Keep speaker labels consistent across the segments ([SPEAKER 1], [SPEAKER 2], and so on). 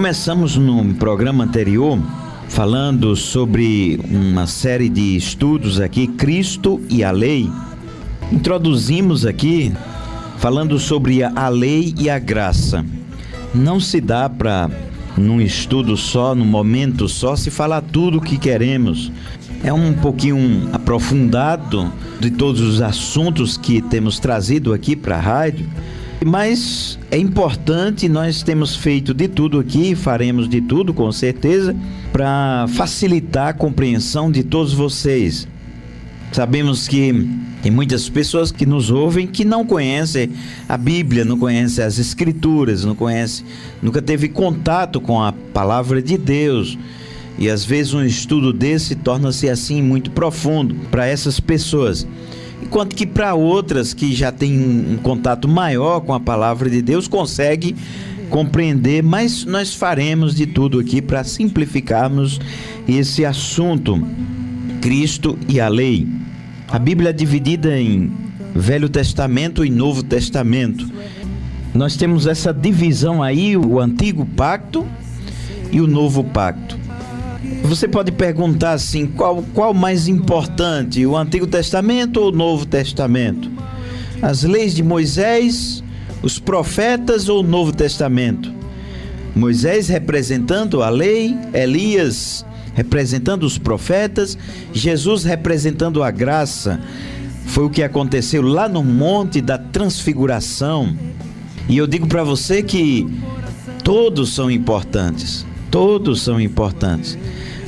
[SPEAKER 1] começamos no programa anterior falando sobre uma série de estudos aqui, Cristo e a Lei. Introduzimos aqui falando sobre a lei e a graça. Não se dá para, num estudo só, num momento só, se falar tudo o que queremos. É um pouquinho aprofundado de todos os assuntos que temos trazido aqui para a rádio, mas é importante, nós temos feito de tudo aqui, faremos de tudo com certeza, para facilitar a compreensão de todos vocês. Sabemos que tem muitas pessoas que nos ouvem que não conhecem a Bíblia, não conhecem as Escrituras, não conhecem, nunca teve contato com a Palavra de Deus. E às vezes um estudo desse torna-se assim muito profundo para essas pessoas. Enquanto que para outras que já têm um contato maior com a Palavra de Deus, conseguem compreender, mas nós faremos de tudo aqui para simplificarmos esse assunto, Cristo e a Lei. A Bíblia é dividida em Velho Testamento e Novo Testamento. Nós temos essa divisão aí, o Antigo Pacto e o Novo Pacto. Você pode perguntar assim, qual mais importante, o Antigo Testamento ou o Novo Testamento? As leis de Moisés, os profetas ou o Novo Testamento? Moisés representando a lei, Elias representando os profetas, Jesus representando a graça. Foi o que aconteceu lá no Monte da Transfiguração. E eu digo para você que todos são importantes. Todos são importantes.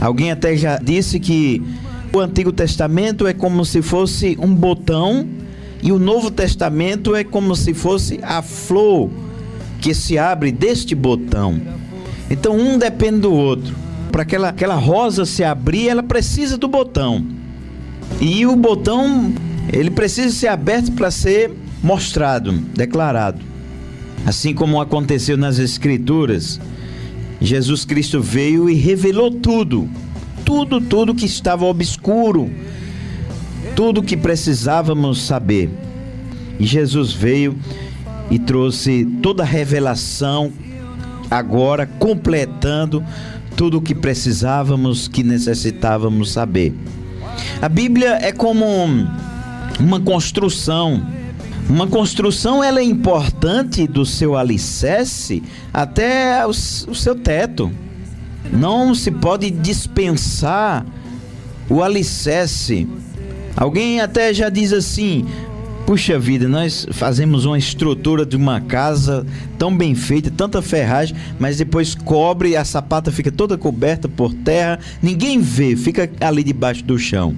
[SPEAKER 1] Alguém até já disse que o Antigo Testamento é como se fosse um botão e o Novo Testamento é como se fosse a flor que se abre deste botão. Então um depende do outro. Para aquela rosa se abrir, ela precisa do botão. E o botão, ele precisa ser aberto para ser mostrado, declarado. Assim como aconteceu nas Escrituras, Jesus Cristo veio e revelou tudo que estava obscuro, tudo que precisávamos saber. E Jesus veio e trouxe toda a revelação, agora completando tudo o que precisávamos, que necessitávamos saber. A Bíblia é como uma construção. Uma construção, ela é importante do seu alicerce até o seu teto. Não se pode dispensar o alicerce. Alguém até já diz assim, puxa vida, nós fazemos uma estrutura de uma casa tão bem feita, tanta ferragem, mas depois cobre, a sapata fica toda coberta por terra, ninguém vê, fica ali debaixo do chão.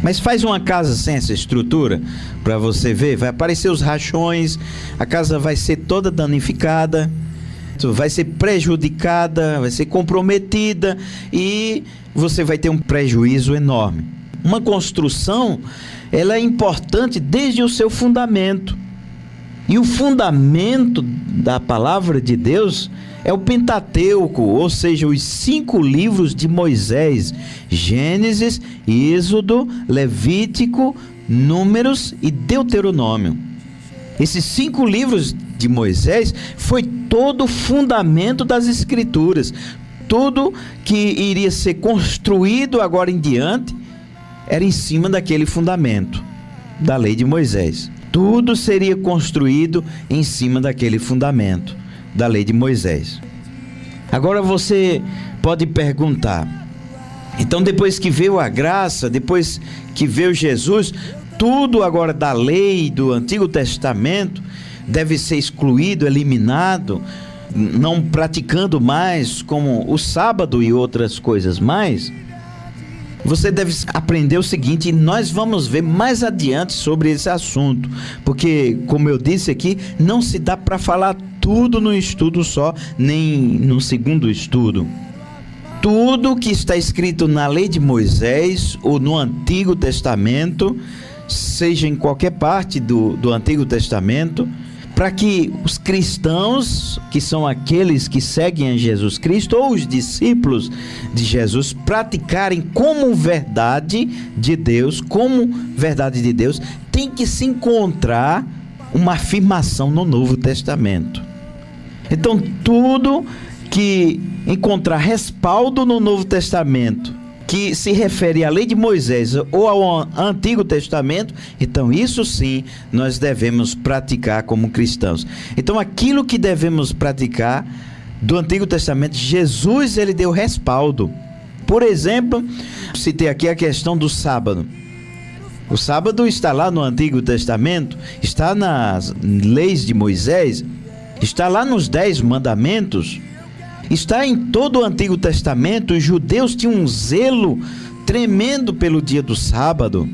[SPEAKER 1] Mas faz uma casa sem essa estrutura para você ver, vai aparecer os rachões, a casa vai ser toda danificada, vai ser prejudicada, vai ser comprometida e você vai ter um prejuízo enorme. Uma construção, ela é importante desde o seu fundamento. E o fundamento da palavra de Deus é o Pentateuco, ou seja, os 5 livros de Moisés: Gênesis, Êxodo, Levítico, Números e Deuteronômio. Esses 5 livros de Moisés foi todo o fundamento das Escrituras. Tudo que iria ser construído agora em diante era em cima daquele fundamento da lei de Moisés. Tudo seria construído em cima daquele fundamento da lei de Moisés. Agora você pode perguntar, então depois que veio a graça, depois que veio Jesus, tudo agora da lei do Antigo Testamento deve ser excluído, eliminado, não praticando mais como o sábado e outras coisas mais? Você deve aprender o seguinte, e nós vamos ver mais adiante sobre esse assunto, porque, como eu disse aqui, não se dá para falar tudo num estudo só, nem no segundo estudo. Tudo que está escrito na lei de Moisés ou no Antigo Testamento, seja em qualquer parte do Antigo Testamento, para que os cristãos, que são aqueles que seguem a Jesus Cristo, ou os discípulos de Jesus, praticarem como verdade de Deus, tem que se encontrar uma afirmação no Novo Testamento. Então, tudo que encontrar respaldo no Novo Testamento, que se refere à lei de Moisés ou ao Antigo Testamento, então isso sim nós devemos praticar como cristãos. Então aquilo que devemos praticar do Antigo Testamento, Jesus ele deu respaldo. Por exemplo, citei aqui a questão do sábado. O sábado está lá no Antigo Testamento, está nas leis de Moisés, está lá nos 10 mandamentos, está em todo o Antigo Testamento. Os judeus tinham um zelo tremendo pelo dia do sábado.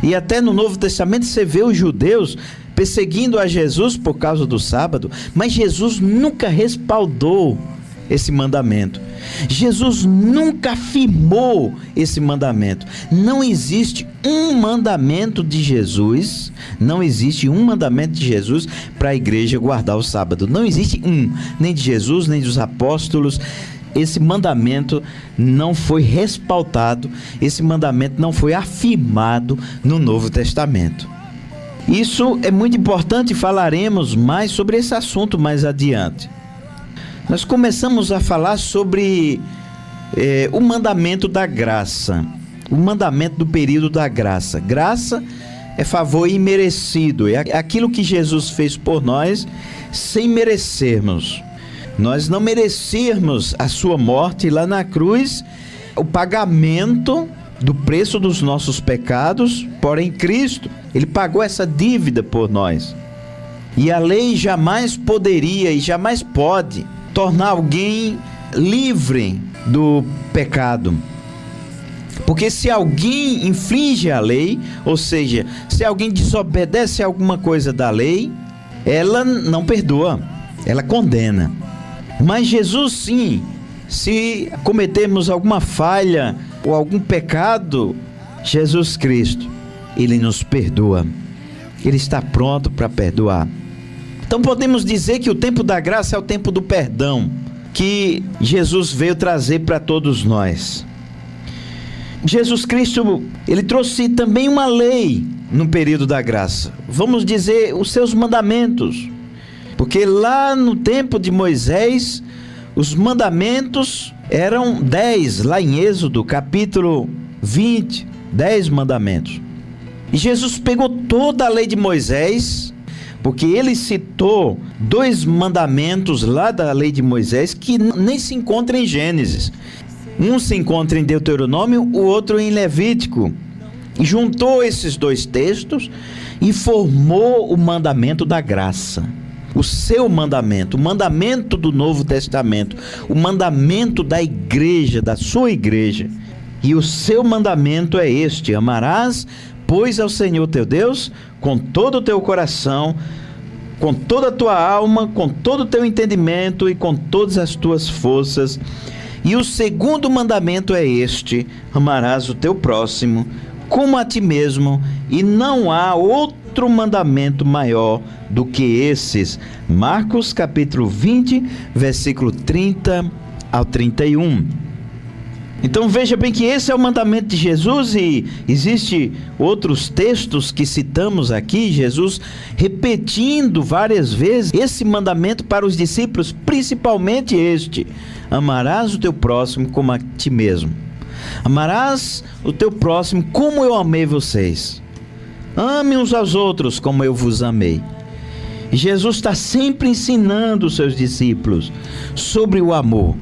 [SPEAKER 1] E até no Novo Testamento você vê os judeus perseguindo a Jesus por causa do sábado, mas Jesus nunca respaldou esse mandamento. Jesus nunca afirmou esse mandamento. Não existe um mandamento de Jesus, não existe um mandamento de Jesus para a igreja guardar o sábado. Não existe um, nem de Jesus, nem dos apóstolos. Esse mandamento não foi respaldado, esse mandamento não foi afirmado no Novo Testamento. Isso é muito importante, falaremos mais sobre esse assunto mais adiante. Nós começamos a falar sobre o mandamento da graça, o mandamento do período da graça. Graça é favor imerecido, é aquilo que Jesus fez por nós sem merecermos. Nós não merecíamos a sua morte lá na cruz, o pagamento do preço dos nossos pecados, porém Cristo, ele pagou essa dívida por nós. E a lei jamais poderia e jamais pode tornar alguém livre do pecado. Porque se alguém infringe a lei, ou seja, se alguém desobedece a alguma coisa da lei, ela não perdoa, ela condena. Mas Jesus sim, se cometermos alguma falha ou algum pecado, Jesus Cristo, ele nos perdoa. Ele está pronto para perdoar. Então podemos dizer que o tempo da graça é o tempo do perdão, que Jesus veio trazer para todos nós. Jesus Cristo, ele trouxe também uma lei no período da graça. Vamos dizer, os seus mandamentos. Porque lá no tempo de Moisés, os mandamentos eram 10, lá em Êxodo, capítulo 20, 10 mandamentos. E Jesus pegou toda a lei de Moisés, porque ele citou 2 mandamentos lá da lei de Moisés que nem se encontram em Gênesis. Um se encontra em Deuteronômio, o outro em Levítico. E juntou esses 2 textos e formou o mandamento da graça. O seu mandamento, o mandamento do Novo Testamento, o mandamento da igreja, da sua igreja. E o seu mandamento é este: amarás, pois, ao Senhor teu Deus com todo o teu coração, com toda a tua alma, com todo o teu entendimento e com todas as tuas forças. E o segundo mandamento é este: amarás o teu próximo como a ti mesmo, e não há outro mandamento maior do que esses. Marcos capítulo 20, versículo 30 ao 31. Então veja bem que esse é o mandamento de Jesus, e existe outros textos que citamos aqui, Jesus repetindo várias vezes esse mandamento para os discípulos, principalmente este: amarás o teu próximo como a ti mesmo. Amarás o teu próximo como eu amei vocês. Ame uns aos outros como eu vos amei. Jesus está sempre ensinando os seus discípulos sobre o amor,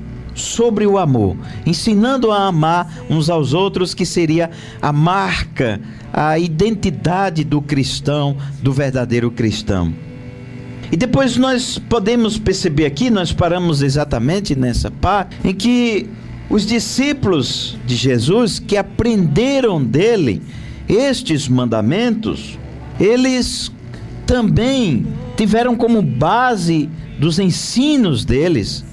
[SPEAKER 1] ensinando a amar uns aos outros, que seria a marca, a identidade do cristão, do verdadeiro cristão. E depois nós podemos perceber aqui, nós paramos exatamente nessa parte, em que os discípulos de Jesus que aprenderam dele estes mandamentos, eles também tiveram como base dos ensinos deles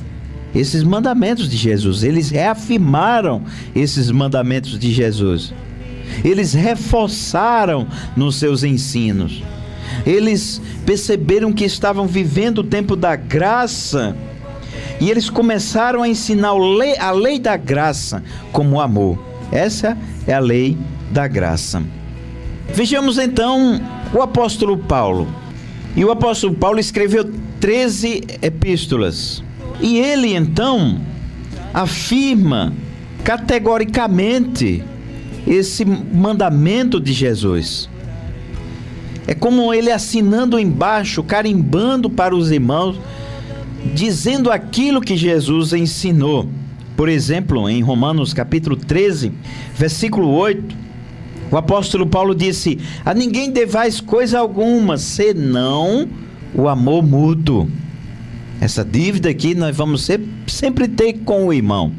[SPEAKER 1] esses mandamentos de Jesus. Eles reafirmaram esses mandamentos de Jesus. Eles reforçaram nos seus ensinos. Eles perceberam que estavam vivendo o tempo da graça, e eles começaram a ensinar a lei da graça como amor. Essa é a lei da graça. Vejamos então o apóstolo Paulo. E o apóstolo Paulo escreveu 13 epístolas. E ele então afirma categoricamente esse mandamento de Jesus. É como ele assinando embaixo, carimbando para os irmãos, dizendo aquilo que Jesus ensinou. Por exemplo, em Romanos capítulo 13, versículo 8, o apóstolo Paulo disse: a ninguém devais coisa alguma, senão o amor mútuo. Essa dívida aqui nós vamos sempre ter com o irmão.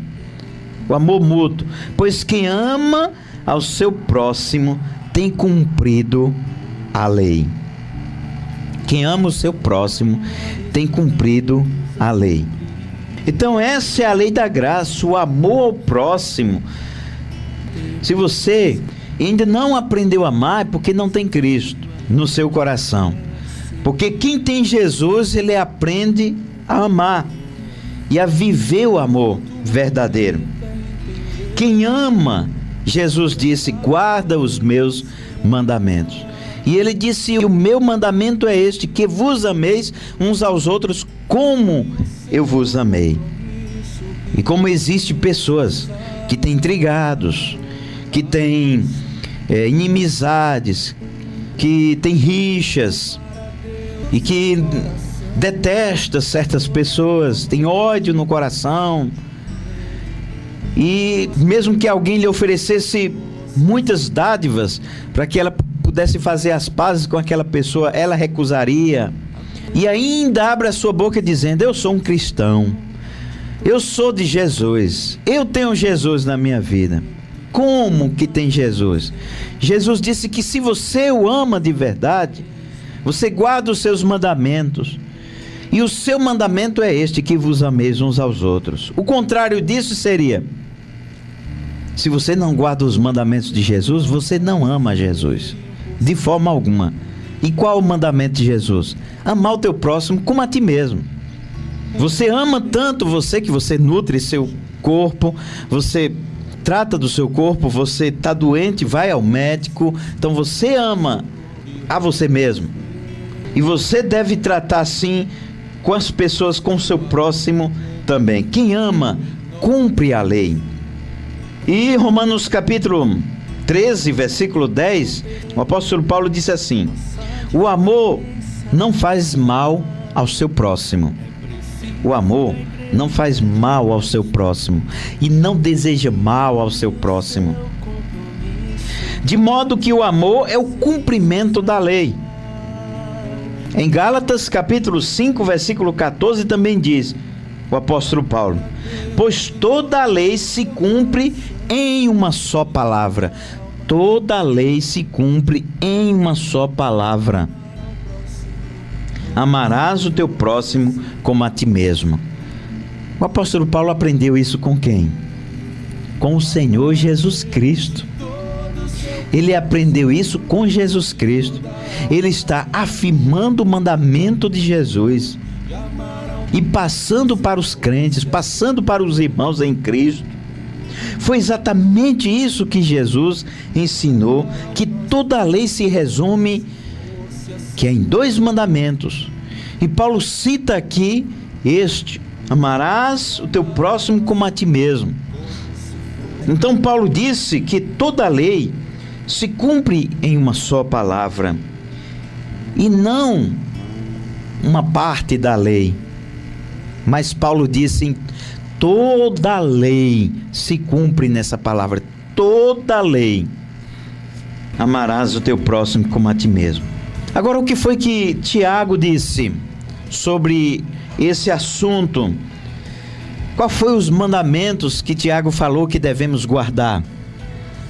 [SPEAKER 1] O amor mútuo. Pois quem ama ao seu próximo tem cumprido a lei. Quem ama o seu próximo tem cumprido a lei. Então essa é a lei da graça, o amor ao próximo. Se você ainda não aprendeu a amar, é porque não tem Cristo no seu coração. Porque quem tem Jesus, ele aprende a amar e a viver o amor verdadeiro. Quem ama, Jesus disse, guarda os meus mandamentos. E ele disse: o meu mandamento é este, que vos ameis uns aos outros como eu vos amei. E como existem pessoas que têm intrigados, que têm inimizades, que têm rixas e que detestam certas pessoas, têm ódio no coração, e mesmo que alguém lhe oferecesse muitas dádivas para que ela pudesse fazer as pazes com aquela pessoa, ela recusaria, e ainda abre a sua boca dizendo: eu sou um cristão, eu sou de Jesus, eu tenho Jesus na minha vida. Como que tem Jesus? Jesus disse que se você o ama de verdade, você guarda os seus mandamentos, e o seu mandamento é este, que vos ameis uns aos outros. O contrário disso seria: se você não guarda os mandamentos de Jesus, você não ama Jesus, de forma alguma. E qual o mandamento de Jesus? Amar o teu próximo como a ti mesmo. Você ama tanto você que você nutre seu corpo, você trata do seu corpo, você está doente, vai ao médico, então você ama a você mesmo. E você deve tratar assim com as pessoas, com o seu próximo também. Quem ama, cumpre a lei. E Romanos capítulo 13, versículo 10, o apóstolo Paulo disse assim: o amor não faz mal ao seu próximo. O amor não faz mal ao seu próximo e não deseja mal ao seu próximo. De modo que o amor é o cumprimento da lei. Em Gálatas capítulo 5, versículo 14 também diz o apóstolo Paulo: pois toda a lei se cumpre em uma só palavra. Toda a lei se cumpre em uma só palavra: amarás o teu próximo como a ti mesmo. O apóstolo Paulo aprendeu isso com quem? Com o Senhor Jesus Cristo. Ele aprendeu isso com Jesus Cristo. Ele está afirmando o mandamento de Jesus e passando para os crentes, passando para os irmãos em Cristo. Foi exatamente isso que Jesus ensinou, que toda a lei se resume que é em 2 mandamentos. E Paulo cita aqui este: amarás o teu próximo como a ti mesmo. Então Paulo disse que toda a lei se cumpre em uma só palavra, e não uma parte da lei. Mas Paulo disse: toda a lei se cumpre nessa palavra. Toda a lei. Amarás o teu próximo como a ti mesmo. Agora, o que foi que Tiago disse sobre esse assunto? Qual foi os mandamentos que Tiago falou que devemos guardar?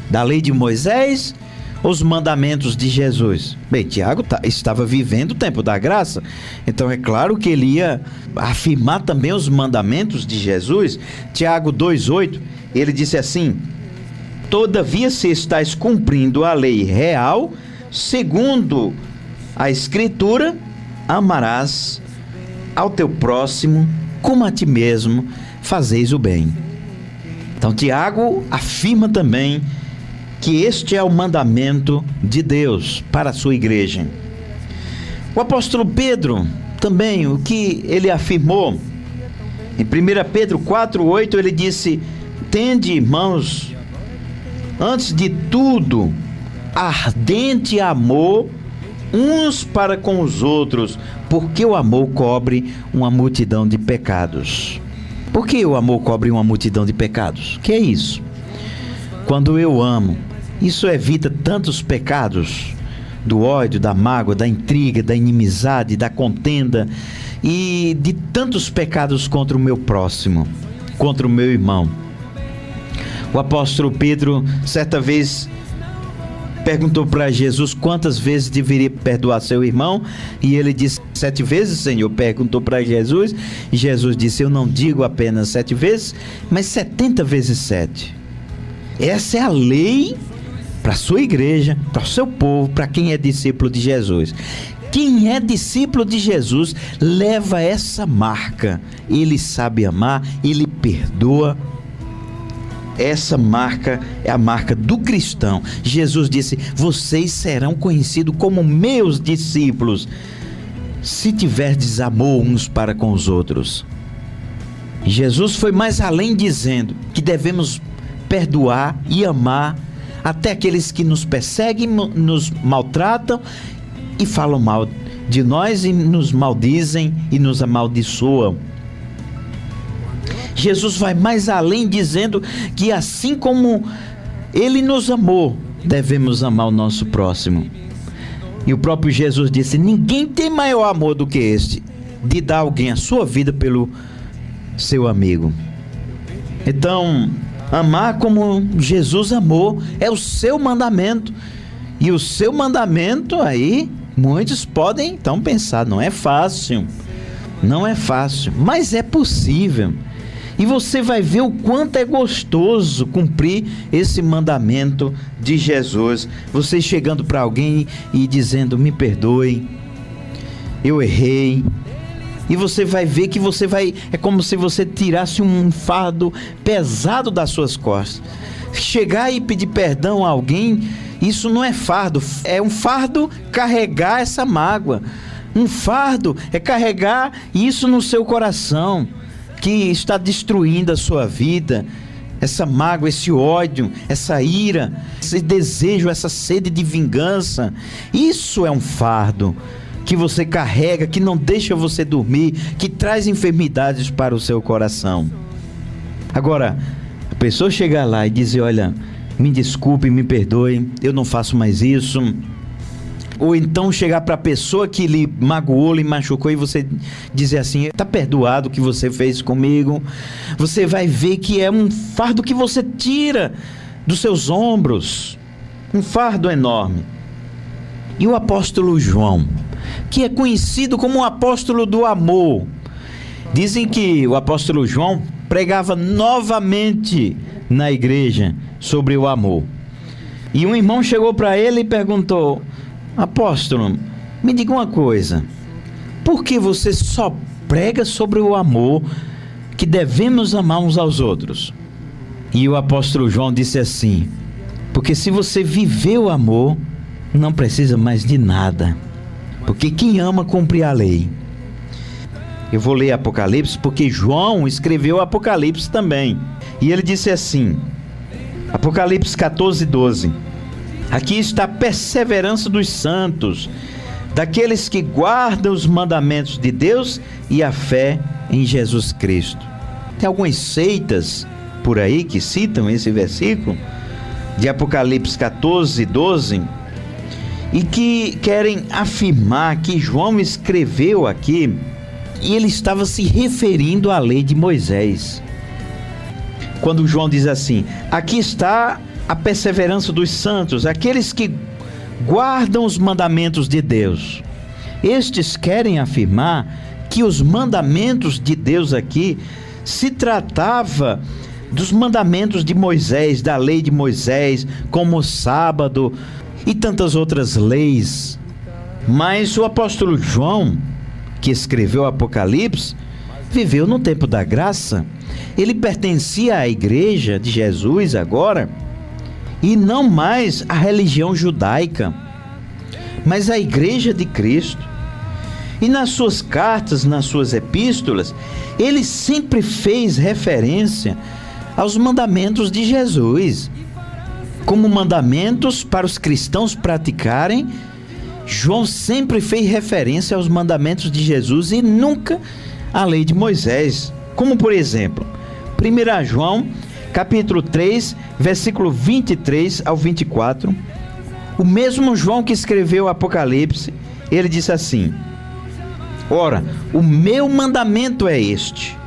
[SPEAKER 1] Da lei de Moisés ou os mandamentos de Jesus? Bem, Tiago estava vivendo o tempo da graça, então é claro que ele ia afirmar também os mandamentos de Jesus. Tiago 2,8, ele disse assim: todavia, se estás cumprindo a lei real, segundo a Escritura, amarás ao teu próximo como a ti mesmo, fazeis o bem. Então Tiago afirma também que este é o mandamento de Deus para a sua igreja. O apóstolo Pedro também, o que ele afirmou? Em 1 Pedro 4,8 ele disse: tende, irmãos, antes de tudo, ardente amor uns para com os outros, porque o amor cobre uma multidão de pecados. Por que o amor cobre uma multidão de pecados? Que é isso? Quando eu amo, isso evita tantos pecados, do ódio, da mágoa, da intriga, da inimizade, da contenda e de tantos pecados contra o meu próximo, contra o meu irmão. O apóstolo Pedro, certa vez, perguntou para Jesus quantas vezes deveria perdoar seu irmão, e ele disse: 7 vezes, Senhor. Perguntou para Jesus, e Jesus disse: eu não digo apenas 7 vezes, mas 70 vezes 7. Essa é a lei para a sua igreja, para o seu povo, para quem é discípulo de Jesus. Quem é discípulo de Jesus leva essa marca. Ele sabe amar, ele perdoa. Essa marca é a marca do cristão. Jesus disse: vocês serão conhecidos como meus discípulos, se tiverdes amor uns para com os outros. Jesus foi mais além, dizendo que devemos perdoar e amar até aqueles que nos perseguem, nos maltratam e falam mal de nós e nos maldizem e nos amaldiçoam. Jesus vai mais além, dizendo que assim como Ele nos amou, devemos amar o nosso próximo. E o próprio Jesus disse: ninguém tem maior amor do que este, de dar alguém a sua vida pelo seu amigo. Então, amar como Jesus amou é o seu mandamento. E o seu mandamento aí, muitos podem então pensar, não é fácil, mas é possível. E você vai ver o quanto é gostoso cumprir esse mandamento de Jesus. Você chegando para alguém e dizendo: me perdoe, eu errei. E você vai ver que é como se você tirasse um fardo pesado das suas costas. Chegar e pedir perdão a alguém, isso não é fardo, é um fardo carregar essa mágoa. Um fardo é carregar isso no seu coração, que está destruindo a sua vida, essa mágoa, esse ódio, essa ira, esse desejo, essa sede de vingança. Isso é um fardo que você carrega, que não deixa você dormir, que traz enfermidades para o seu coração. Agora, a pessoa chegar lá e dizer: olha, me desculpe, me perdoe, eu não faço mais isso. Ou então chegar para a pessoa que lhe magoou, lhe machucou, e você dizer assim: está perdoado o que você fez comigo. Você vai ver que é um fardo que você tira dos seus ombros, um fardo enorme. E o apóstolo João, que é conhecido como o apóstolo do amor, dizem que o apóstolo João pregava novamente na igreja sobre o amor. E um irmão chegou para ele e perguntou: apóstolo, me diga uma coisa, por que você só prega sobre o amor, que devemos amar uns aos outros? E o apóstolo João disse assim: porque se você viver o amor, não precisa mais de nada, porque quem ama cumpre a lei. Eu vou ler Apocalipse, porque João escreveu Apocalipse também, e ele disse assim, Apocalipse 14:12: aqui está a perseverança dos santos, daqueles que guardam os mandamentos de Deus e a fé em Jesus Cristo. Tem algumas seitas por aí que citam esse versículo de Apocalipse 14:12 e que querem afirmar que João escreveu aqui e ele estava se referindo à lei de Moisés. Quando João diz assim: aqui está a perseverança dos santos, aqueles que guardam os mandamentos de Deus. Estes querem afirmar que os mandamentos de Deus aqui se tratava dos mandamentos de Moisés, da lei de Moisés, como o sábado e tantas outras leis. Mas o apóstolo João, que escreveu o Apocalipse, viveu no tempo da graça. Ele pertencia à igreja de Jesus agora, e não mais à religião judaica, mas à igreja de Cristo. E nas suas cartas, nas suas epístolas, ele sempre fez referência aos mandamentos de Jesus. Como mandamentos para os cristãos praticarem, João sempre fez referência aos mandamentos de Jesus e nunca à lei de Moisés. Como por exemplo, 1 João, capítulo 3, versículo 23 ao 24, o mesmo João que escreveu o Apocalipse, ele disse assim: ora, o meu mandamento é este,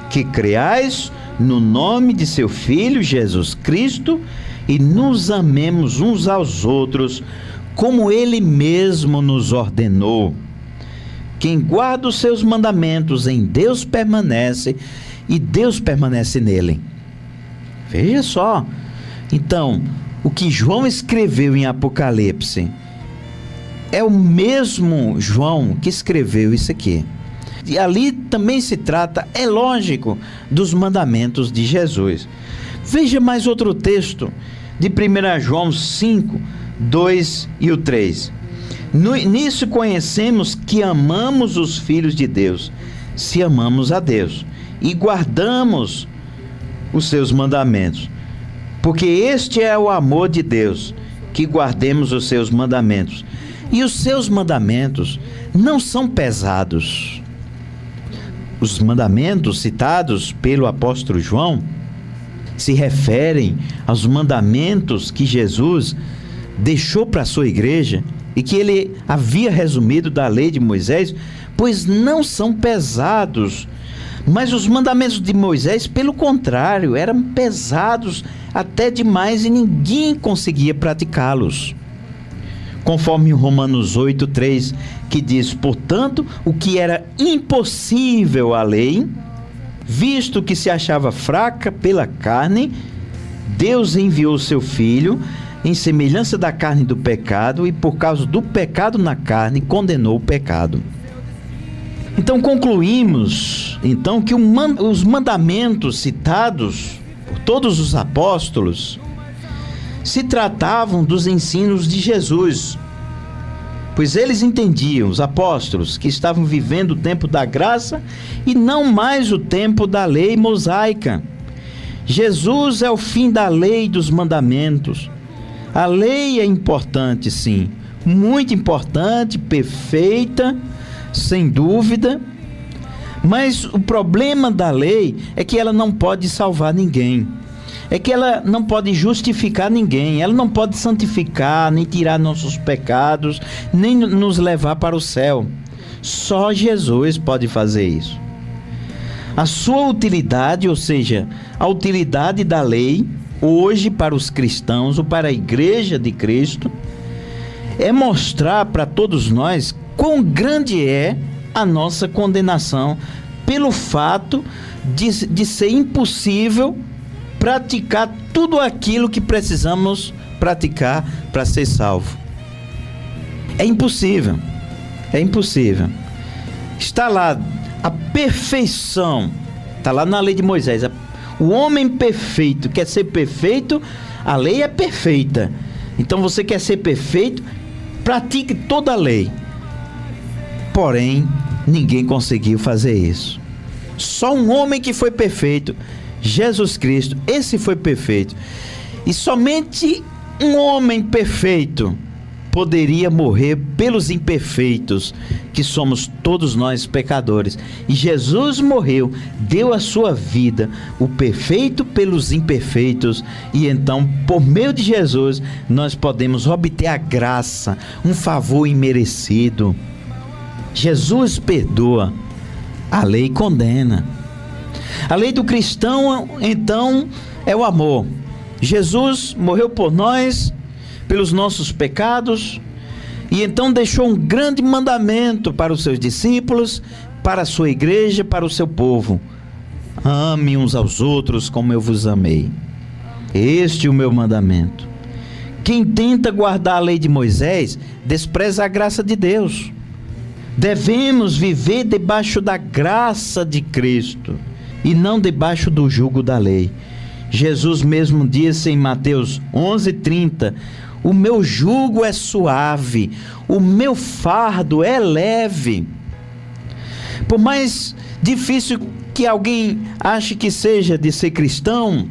[SPEAKER 1] que creais no nome de seu Filho Jesus Cristo e nos amemos uns aos outros, como Ele mesmo nos ordenou. Quem guarda os seus mandamentos em Deus permanece e Deus permanece nele. Veja só. Então, o que João escreveu em Apocalipse é o mesmo João que escreveu isso aqui. E ali também se trata, é lógico, dos mandamentos de Jesus. Veja mais outro texto de 1 João 5, 2 e o 3. Nisso conhecemos que amamos os filhos de Deus, se amamos a Deus e guardamos os seus mandamentos. Porque este é o amor de Deus, que guardemos os seus mandamentos. E os seus mandamentos não são pesados. Os mandamentos citados pelo apóstolo João se referem aos mandamentos que Jesus deixou para a sua igreja e que ele havia resumido da lei de Moisés, pois não são pesados. Mas os mandamentos de Moisés, pelo contrário, eram pesados até demais e ninguém conseguia praticá-los. Conforme Romanos 8:3, que diz: portanto, o que era impossível à lei, visto que se achava fraca pela carne, Deus enviou seu Filho em semelhança da carne do pecado, e por causa do pecado na carne, condenou o pecado. Então concluímos que os mandamentos citados por todos os apóstolos se tratavam dos ensinos de Jesus, pois eles entendiam, os apóstolos, que estavam vivendo o tempo da graça e não mais o tempo da lei mosaica. Jesus é o fim da lei e dos mandamentos. A lei é importante, sim, muito importante, perfeita, sem dúvida, mas o problema da lei é que ela não pode salvar ninguém, é que ela não pode justificar ninguém, ela não pode santificar, nem tirar nossos pecados, nem nos levar para o céu. Só Jesus pode fazer isso. A sua utilidade, ou seja, a utilidade da lei, hoje para os cristãos ou para a igreja de Cristo, é mostrar para todos nós quão grande é a nossa condenação pelo fato de ser impossível praticar tudo aquilo que precisamos praticar para ser salvo. É impossível. Está lá a perfeição, está lá na lei de Moisés. O homem perfeito quer ser perfeito, a lei é perfeita. Então você quer ser perfeito, pratique toda a lei. Porém, ninguém conseguiu fazer isso. Só um homem que foi perfeito, Jesus Cristo, esse foi perfeito. E somente um homem perfeito poderia morrer pelos imperfeitos, que somos todos nós pecadores. E Jesus morreu, deu a sua vida, o perfeito pelos imperfeitos, e então, por meio de Jesus, nós podemos obter a graça, um favor imerecido. Jesus perdoa, a lei condena. A lei do cristão, então, é o amor. Jesus morreu por nós, pelos nossos pecados, e então deixou um grande mandamento para os seus discípulos, para a sua igreja, para o seu povo: ame uns aos outros como eu vos amei. Este é o meu mandamento. Quem tenta guardar a lei de Moisés despreza a graça de Deus. Devemos viver debaixo da graça de Cristo e não debaixo do jugo da lei. Jesus mesmo disse em Mateus 11:30: o meu jugo é suave, o meu fardo é leve. Por mais difícil que alguém ache que seja de ser cristão,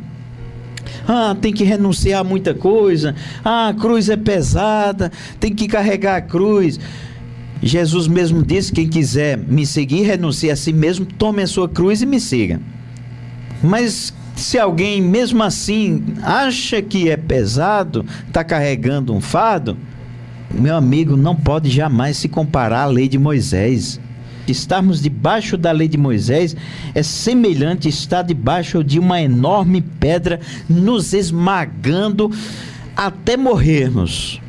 [SPEAKER 1] tem que renunciar a muita coisa, a cruz é pesada, tem que carregar a cruz. Jesus mesmo disse: quem quiser me seguir, renuncie a si mesmo, tome a sua cruz e me siga. Mas se alguém mesmo assim acha que é pesado, está carregando um fardo, meu amigo, não pode jamais se comparar à lei de Moisés. Estarmos debaixo da lei de Moisés é semelhante a estar debaixo de uma enorme pedra nos esmagando até morrermos.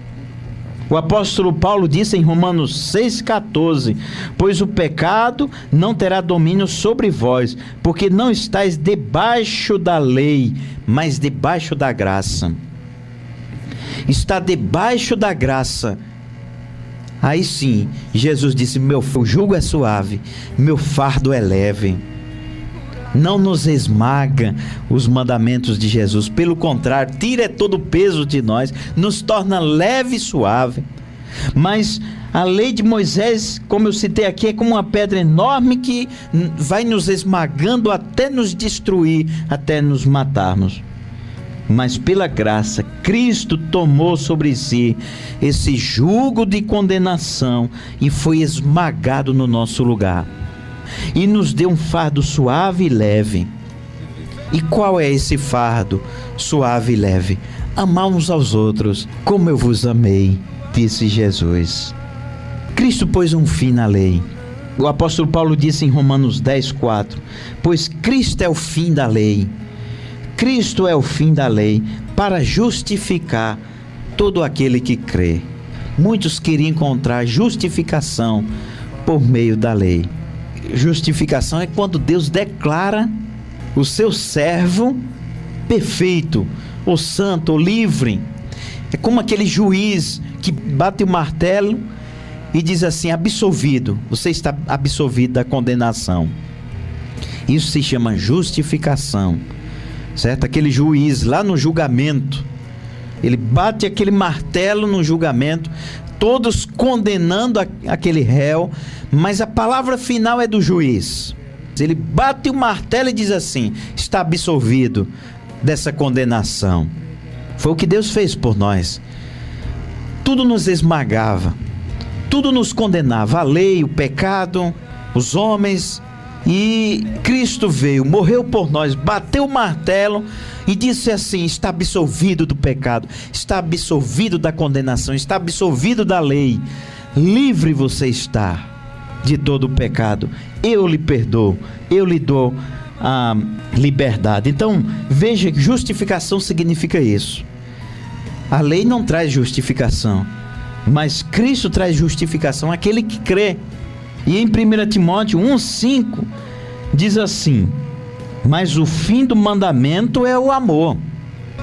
[SPEAKER 1] O apóstolo Paulo disse em Romanos 6,14: pois o pecado não terá domínio sobre vós, porque não estáis debaixo da lei, mas debaixo da graça. Está debaixo da graça. Aí sim, Jesus disse: meu jugo é suave, meu fardo é leve. Não nos esmaga os mandamentos de Jesus, pelo contrário, tira todo o peso de nós, nos torna leve e suave. Mas a lei de Moisés, como eu citei aqui, é como uma pedra enorme que vai nos esmagando até nos destruir, até nos matarmos. Mas pela graça, Cristo tomou sobre si esse jugo de condenação e foi esmagado no nosso lugar. E nos deu um fardo suave e leve. E qual é esse fardo suave e leve? Amar uns aos outros, como eu vos amei, disse Jesus. Cristo pôs um fim na lei. O apóstolo Paulo disse em Romanos 10,4: pois Cristo é o fim da lei. Cristo é o fim da lei para justificar todo aquele que crê. Muitos queriam encontrar justificação por meio da lei. Justificação é quando Deus declara o seu servo perfeito, ou santo, ou livre. É como aquele juiz que bate o martelo e diz assim: absolvido, você está absolvido da condenação. Isso se chama justificação, certo? Aquele juiz lá no julgamento, ele bate aquele martelo no julgamento, todos condenando aquele réu, mas a palavra final é do juiz. Ele bate o martelo e diz assim: está absolvido dessa condenação. Foi o que Deus fez por nós. Tudo nos esmagava, tudo nos condenava, a lei, o pecado, os homens, e Cristo veio, morreu por nós, bateu o martelo e disse assim: está absolvido do pecado, está absolvido da condenação, está absolvido da lei, livre você está de todo o pecado, eu lhe perdoo, eu lhe dou a liberdade. Então veja que justificação significa isso. A lei não traz justificação, mas Cristo traz justificação àquele que crê. E em 1 Timóteo 1,5 diz assim: mas o fim do mandamento é o amor,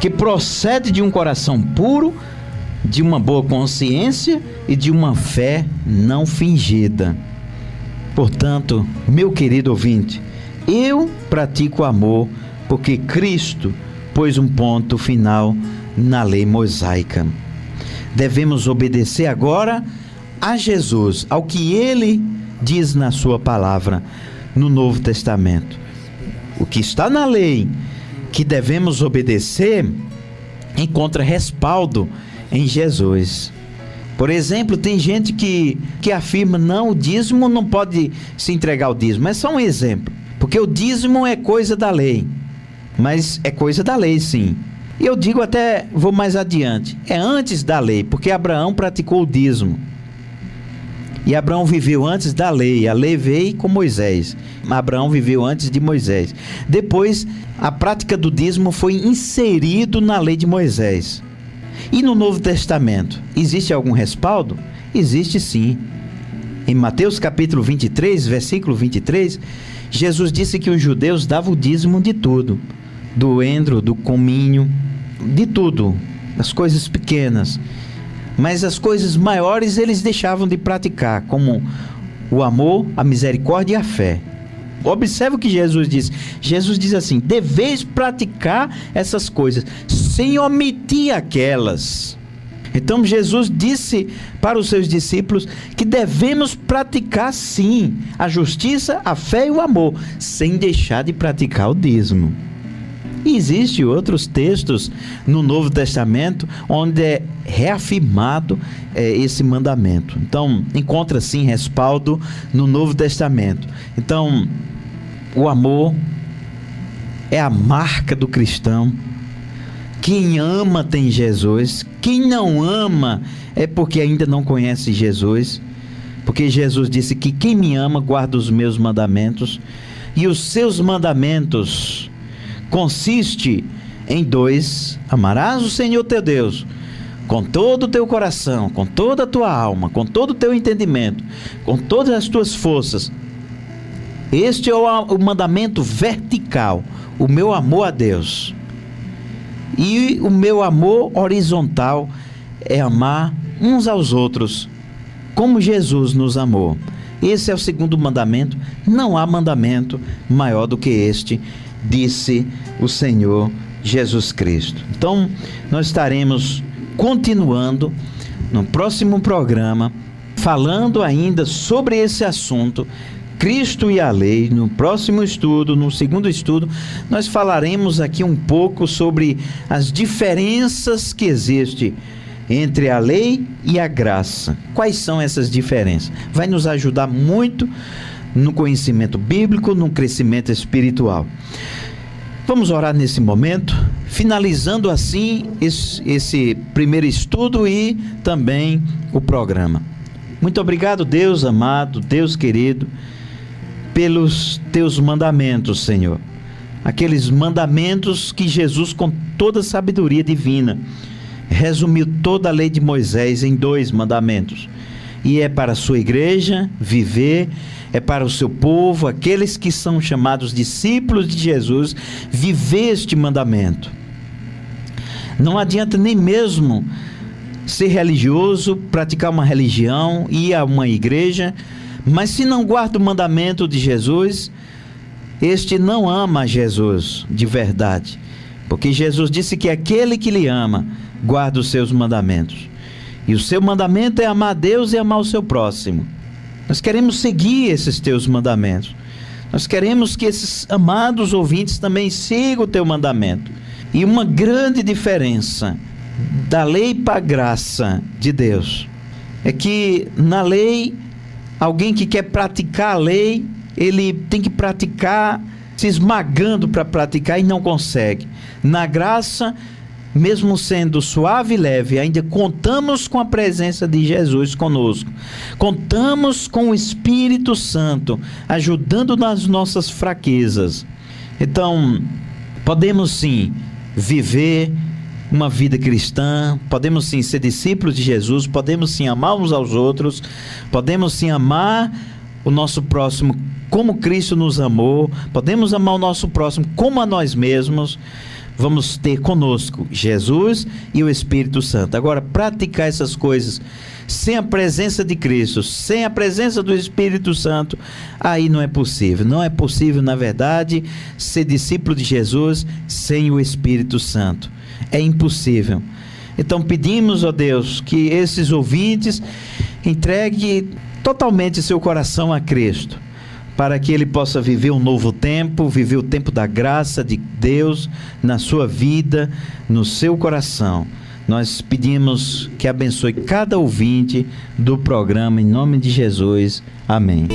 [SPEAKER 1] que procede de um coração puro, de uma boa consciência e de uma fé não fingida. Portanto, meu querido ouvinte, eu pratico o amor porque Cristo pôs um ponto final na lei mosaica. Devemos obedecer agora a Jesus, ao que Ele diz na sua palavra no Novo Testamento. O que está na lei, que devemos obedecer, encontra respaldo em Jesus. Por exemplo, tem gente que afirma: não, o dízimo não pode se entregar ao dízimo. É só um exemplo, porque o dízimo é coisa da lei. Mas é coisa da lei, sim. E eu digo, até vou mais adiante, é antes da lei, porque Abraão praticou o dízimo. E Abraão viveu antes da lei. A lei veio com Moisés. Abraão viveu antes de Moisés. Depois, a prática do dízimo foi inserido na lei de Moisés. E no Novo Testamento, existe algum respaldo? Existe sim. Em Mateus capítulo 23, versículo 23, Jesus disse que os judeus davam o dízimo de tudo. Do endro, do cominho, de tudo. Das coisas pequenas. Mas as coisas maiores eles deixavam de praticar, como o amor, a misericórdia e a fé. Observe o que Jesus diz. Jesus diz assim: deveis praticar essas coisas, sem omitir aquelas. Então Jesus disse para os seus discípulos que devemos praticar sim a justiça, a fé e o amor, sem deixar de praticar o dízimo. E existem outros textos no Novo Testamento onde é reafirmado esse mandamento. Então, encontra sim respaldo no Novo Testamento. Então, o amor é a marca do cristão. Quem ama tem Jesus. Quem não ama é porque ainda não conhece Jesus. Porque Jesus disse que quem me ama guarda os meus mandamentos. E os seus mandamentos consiste em 2: amarás o Senhor teu Deus com todo o teu coração, com toda a tua alma, com todo o teu entendimento, com todas as tuas forças. Este é o mandamento vertical, o meu amor a Deus. E o meu amor horizontal é amar uns aos outros, como Jesus nos amou. Esse é o segundo mandamento. Não há mandamento maior do que este, disse o Senhor Jesus Cristo. Então, nós estaremos continuando no próximo programa, falando ainda sobre esse assunto, Cristo e a lei. No próximo estudo, no segundo estudo, nós falaremos aqui um pouco sobre as diferenças que existem entre a lei e a graça. Quais são essas diferenças? Vai nos ajudar muito no conhecimento bíblico, no crescimento espiritual. Vamos orar nesse momento, finalizando assim esse primeiro estudo e também o programa. Muito obrigado, Deus amado, Deus querido, pelos teus mandamentos, Senhor. Aqueles mandamentos que Jesus, com toda a sabedoria divina, resumiu toda a lei de Moisés em 2 mandamentos. E é para a sua igreja viver, é para o seu povo, aqueles que são chamados discípulos de Jesus, viver este mandamento. Não adianta nem mesmo ser religioso, praticar uma religião, ir a uma igreja, mas se não guarda o mandamento de Jesus, este não ama a Jesus de verdade. Porque Jesus disse que aquele que lhe ama, guarda os seus mandamentos. E o seu mandamento é amar a Deus e amar o seu próximo. Nós queremos seguir esses teus mandamentos. Nós queremos que esses amados ouvintes também sigam o teu mandamento. E uma grande diferença da lei para a graça de Deus é que na lei, alguém que quer praticar a lei, ele tem que praticar se esmagando para praticar e não consegue. Na graça, mesmo sendo suave e leve, ainda contamos com a presença de Jesus conosco. Contamos com o Espírito Santo ajudando nas nossas fraquezas. Então, podemos sim viver uma vida cristã, podemos sim ser discípulos de Jesus, podemos sim amar uns aos outros, podemos sim amar o nosso próximo como Cristo nos amou, podemos amar o nosso próximo como a nós mesmos. Vamos ter conosco Jesus e o Espírito Santo. Agora, praticar essas coisas sem a presença de Cristo, sem a presença do Espírito Santo, aí não é possível. Não é possível, na verdade, ser discípulo de Jesus sem o Espírito Santo. É impossível. Então pedimos, ó Deus, que esses ouvintes entreguem totalmente seu coração a Cristo, para que ele possa viver um novo tempo, viver o tempo da graça de Deus na sua vida, no seu coração. Nós pedimos que abençoe cada ouvinte do programa, em nome de Jesus. Amém.